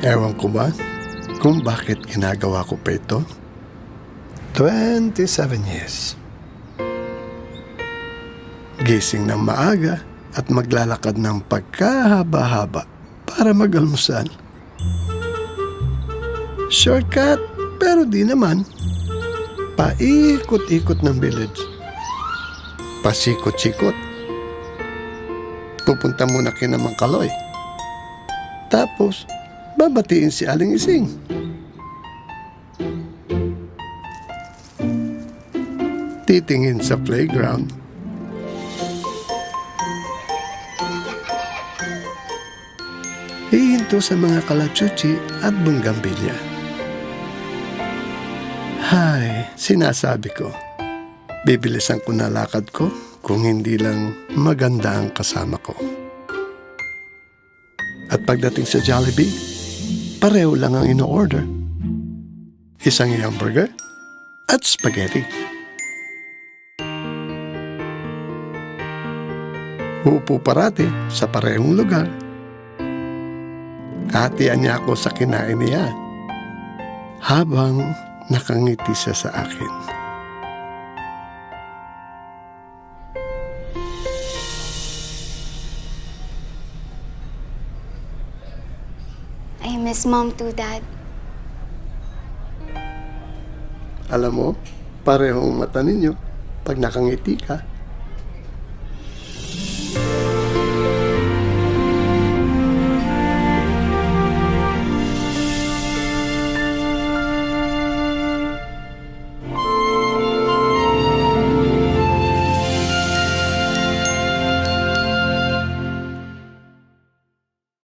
Ewan ko ba kung bakit ginagawa ko pa ito? 27 years. Gising ng maaga at maglalakad ng pagkahaba-haba para mag-almusal. Shortcut, pero di naman. Paikot-ikot ng village. Pasikot-sikot. Pupunta muna kina Mang Kaloy. Tapos, babatiin si Aling Ising. Titingin sa playground. Hihinto sa mga kalachuchi at bunggambilya. Hay, sinasabi ko, bibilisan ko na lakad ko kung hindi lang maganda ang kasama ko. At pagdating sa Jollibee, pareho lang ang ino-order. Isang hamburger at spaghetti. Uupo parati sa parehong lugar. Hatian niya ako sa kinain niya habang nakangiti siya sa akin. I miss Mom too, Dad. Alam mo, parehong mata ninyo pag nakangiti ka.